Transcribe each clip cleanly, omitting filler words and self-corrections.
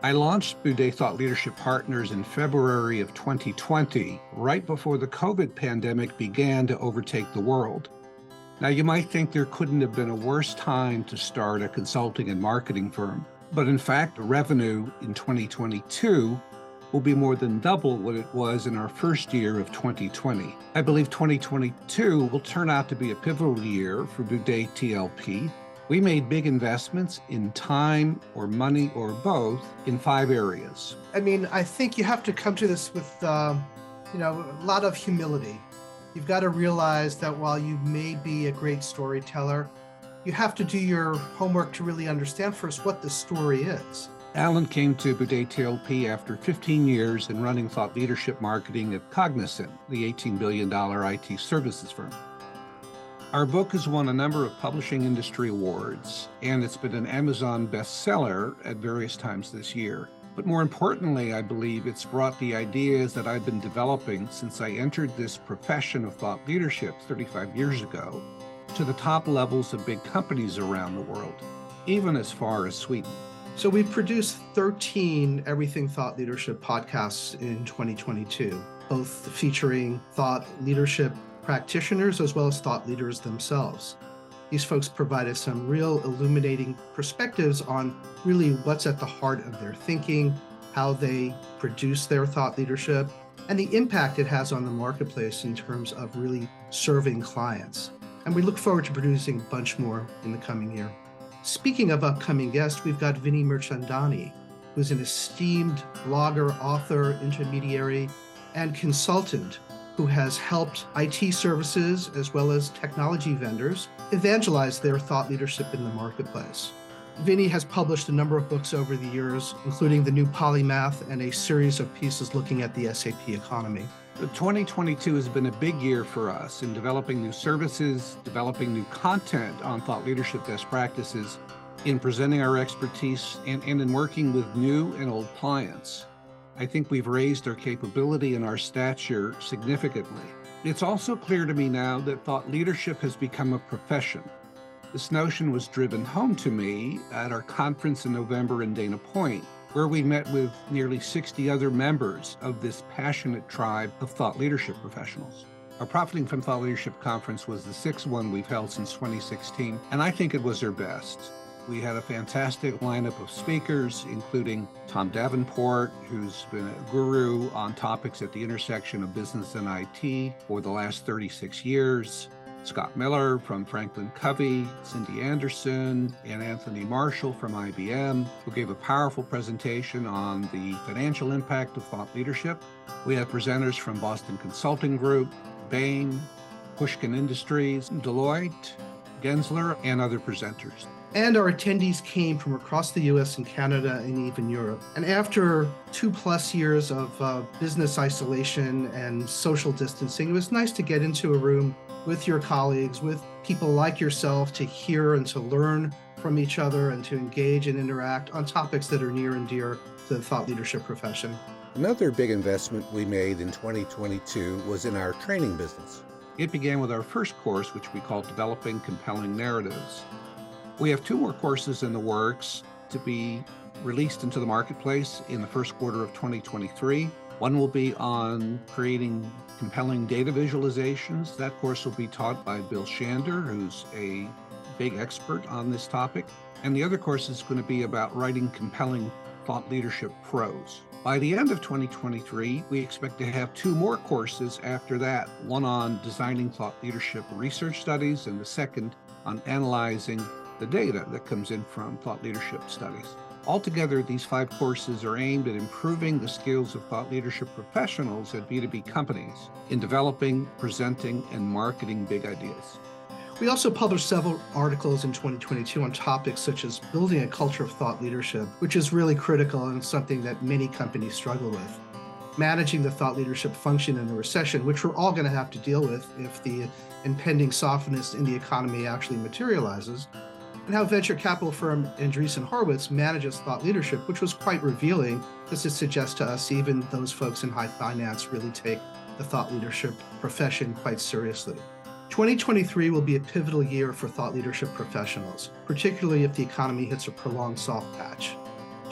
I launched Boudet Thought Leadership Partners in February of 2020, right before the COVID pandemic began to overtake the world. Now, you might think there couldn't have been a worse time to start a consulting and marketing firm, but in fact, the revenue in 2022 will be more than double what it was in our first year of 2020. I believe 2022 will turn out to be a pivotal year for Boudet TLP. We made big investments in time or money or both in 5 areas. I think you have to come to this with a lot of humility. You've got to realize that while you may be a great storyteller, you have to do your homework to really understand first what the story is. Alan came to Boudet TLP after 15 years in running thought leadership marketing at Cognizant, the $18 billion IT services firm. Our book has won a number of publishing industry awards, and it's been an Amazon bestseller at various times this year. But more importantly, I believe it's brought the ideas that I've been developing since I entered this profession of thought leadership 35 years ago to the top levels of big companies around the world, even as far as Sweden. So we've produced 13 Everything Thought Leadership podcasts in 2022, both featuring thought leadership practitioners as well as thought leaders themselves. These folks provided some real illuminating perspectives on really what's at the heart of their thinking, how they produce their thought leadership, and the impact it has on the marketplace in terms of really serving clients. And we look forward to producing a bunch more in the coming year. Speaking of upcoming guests, we've got Vinny Mirchandani, who's an esteemed blogger, author, intermediary, and consultant who has helped IT services as well as technology vendors evangelize their thought leadership in the marketplace. Vinny has published a number of books over the years, including The New Polymath and a series of pieces looking at the SAP economy. 2022 has been a big year for us in developing new services, developing new content on thought leadership best practices, in presenting our expertise, and in working with new and old clients. I think we've raised our capability and our stature significantly. It's also clear to me now that thought leadership has become a profession. This notion was driven home to me at our conference in November in Dana Point, where we met with nearly 60 other members of this passionate tribe of thought leadership professionals. Our Profiting from Thought Leadership Conference was the 6th one we've held since 2016, and I think it was our best. We had a fantastic lineup of speakers, including Tom Davenport, who's been a guru on topics at the intersection of business and IT for the last 36 years, Scott Miller from Franklin Covey, Cindy Anderson, and Anthony Marshall from IBM, who gave a powerful presentation on the financial impact of thought leadership. We had presenters from Boston Consulting Group, Bain, Pushkin Industries, Deloitte, Gensler, and other presenters. And our attendees came from across the US and Canada and even Europe. And after 2+ years of business isolation and social distancing, it was nice to get into a room with your colleagues, with people like yourself, to hear and to learn from each other and to engage and interact on topics that are near and dear to the thought leadership profession. Another big investment we made in 2022 was in our training business. It began with our first course, which we call Developing Compelling Narratives. We have 2 more courses in the works to be released into the marketplace in the first quarter of 2023. One will be on creating compelling data visualizations. That course will be taught by Bill Shander, who's a big expert on this topic. And the other course is going to be about writing compelling thought leadership prose. By the end of 2023, we expect to have 2 more courses after that, one on designing thought leadership research studies, and the second on analyzing the data that comes in from thought leadership studies. Altogether, these 5 courses are aimed at improving the skills of thought leadership professionals at B2B companies in developing, presenting, and marketing big ideas. We also published several articles in 2022 on topics such as building a culture of thought leadership, which is really critical and something that many companies struggle with. Managing the thought leadership function in a recession, which we're all going to have to deal with if the impending softness in the economy actually materializes, and how venture capital firm Andreessen Horowitz manages thought leadership, which was quite revealing, because it suggests to us even those folks in high finance really take the thought leadership profession quite seriously. 2023 will be a pivotal year for thought leadership professionals, particularly if the economy hits a prolonged soft patch.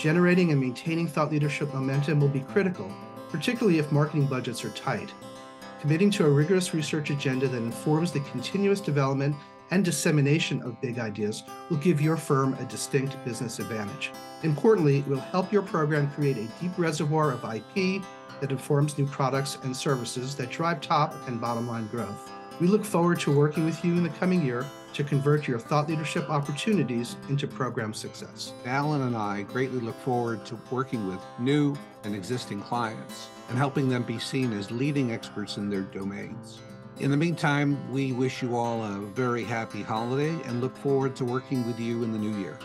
Generating and maintaining thought leadership momentum will be critical, particularly if marketing budgets are tight. Committing to a rigorous research agenda that informs the continuous development and dissemination of big ideas will give your firm a distinct business advantage. Importantly, it will help your program create a deep reservoir of IP that informs new products and services that drive top and bottom line growth. We look forward to working with you in the coming year to convert your thought leadership opportunities into program success. Alan and I greatly look forward to working with new and existing clients and helping them be seen as leading experts in their domains. In the meantime, we wish you all a very happy holiday and look forward to working with you in the new year.